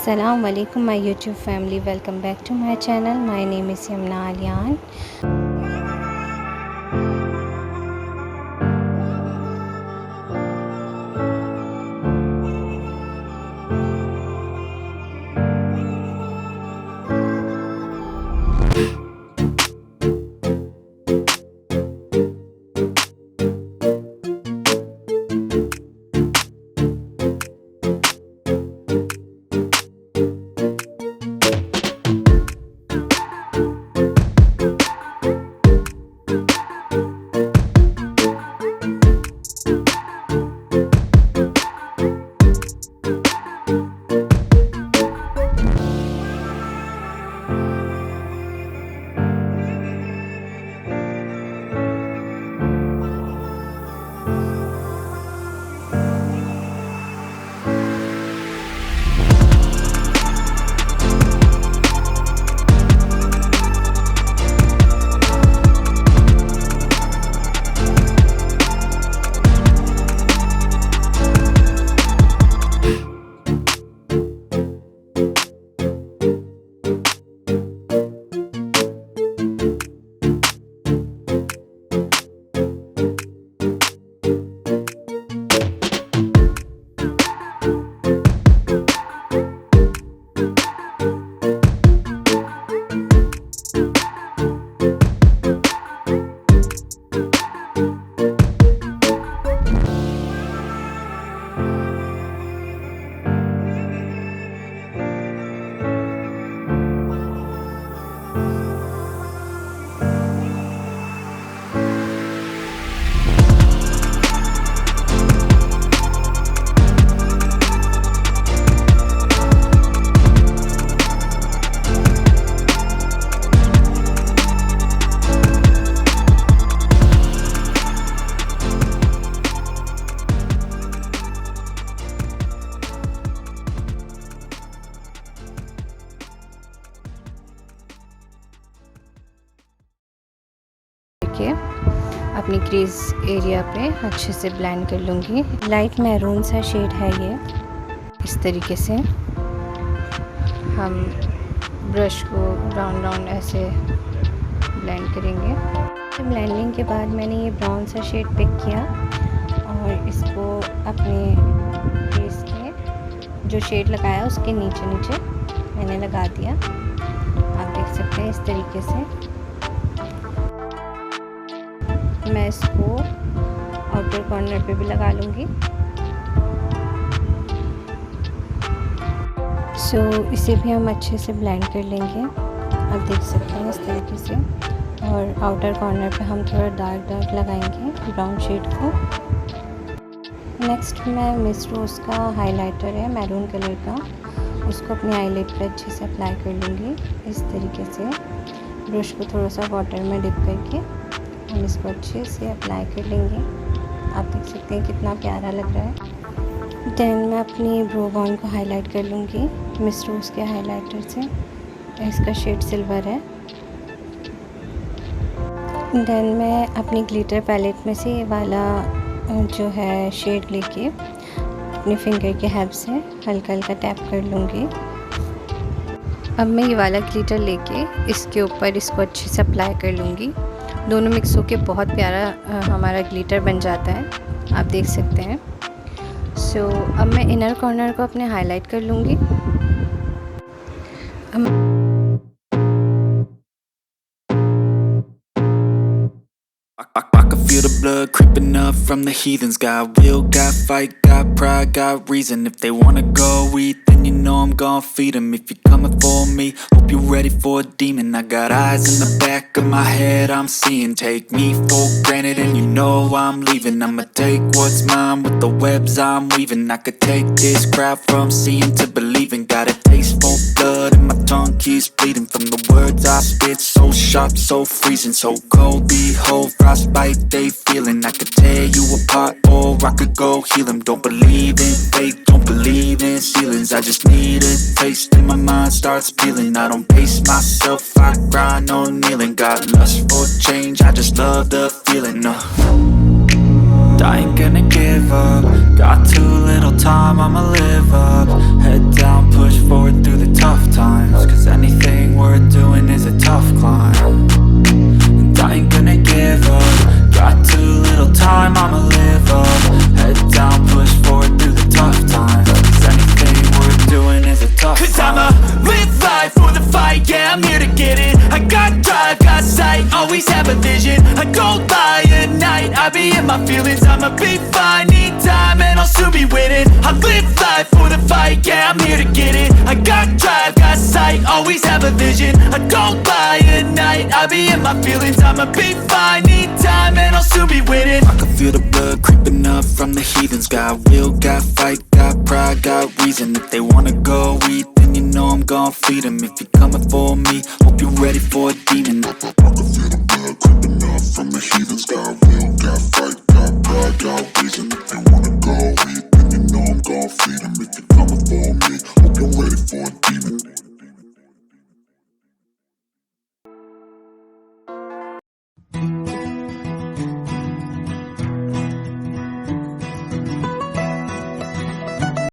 Assalam Alaikum my YouTube family, welcome back to my channel. My name is Yamna Aaliyan. के अपनी crease area पे अच्छे से blend कर लूँगी। लाइट मैरून सा शेड है ये। इस तरीके से हम ब्रश को ब्राउन ऐसे ब्लेंड करेंगे। ब्लेंडिंग के बाद मैंने ये ब्राउन सा शेड पिक किया और इसको अपने क्रीज के जो शेड लगाया उसके नीचे मैंने लगा दिया। आप देख सकते हैं इस तरीके से। मैं इसको आउटर कॉर्नर पे भी लगा लूँगी। इसे भी हम अच्छे से ब्लेंड कर लेंगे। आप देख सकते हैं इस तरीके से। और आउटर कॉर्नर पे हम थोड़ा डार्क लगाएंगे ब्राउन शेड को। नेक्स्ट मैं मिस रोज़ का हाइलाइटर है मैरून कलर का, उसको अपने आईलिड पे अच्छे से अप्लाई कर लूँगी। इस तरीके से ब्रश को थोड़ा सा वाटर में डिप करके हम इसको अच्छे से अप्लाई कर लेंगे। आप देख सकते हैं कितना प्यारा लग रहा है। देन मैं अपनी ब्रो बोन को हाईलाइट कर लूँगी मिस रोज़ के हाइलाइटर से। इसका शेड सिल्वर है। देन मैं अपनी ग्लिटर पैलेट में से ये वाला जो है शेड लेके अपनी फिंगर के हेल्प से हल्का हल्का टैप कर लूँगी। अब मैं ये वाला ग्लिटर लेके इसके ऊपर इसको अच्छे से अप्लाई कर लूँगी। दोनों मिक्स होके बहुत प्यारा हमारा ग्लिटर बन जाता है, आप देख सकते हैं। अब मैं इनर कॉर्नर को अपने हाईलाइट कर लूँगी। I can feel the blood creeping up from the heathens. Got will, got fight, got pride, got reason. If they wanna go eat, then you know I'm gon' feed them. If you're coming for me, hope you're ready for a demon. I got eyes in the back of my head, I'm seeing. Take me for granted and you know I'm leaving. I'ma take what's mine with the webs I'm weaving. I could take this crowd from seeing to believing. Got a taste for blood and my tongue keeps bleeding. From the words I spit, so sharp, so freezing. So cold, behold, frostbite they feeling. I could tear you apart or I could go heal them. Don't believe in fate, don't believe in ceilings. I just need a taste and my mind starts peeling. I don't pace myself, I grind on kneeling. Got lust for change, I just love the feeling. I ain't gonna give up. Got too little time, I'ma live up. Head down, push forward, yeah, I'm here to get it. I got drive, got sight, always have a vision. I don't lie at night, I be in my feelings. I'ma be fine, need time and I'll soon be winning. I live life for the fight, yeah, I'm here to get it. I got drive, got sight, always have a vision. I don't lie at night, I be in my feelings. I'ma be fine, need time and I'll soon be winning. I can feel the blood creeping up from the heathens. Got will, got fight, got pride, got reason. If they wanna go eat, then you know I'm gon' feed them. If you're coming for me, hope you're ready for a demon. I can feel the blood creeping up from the heathens. Got will, got fight, got pride, got reason.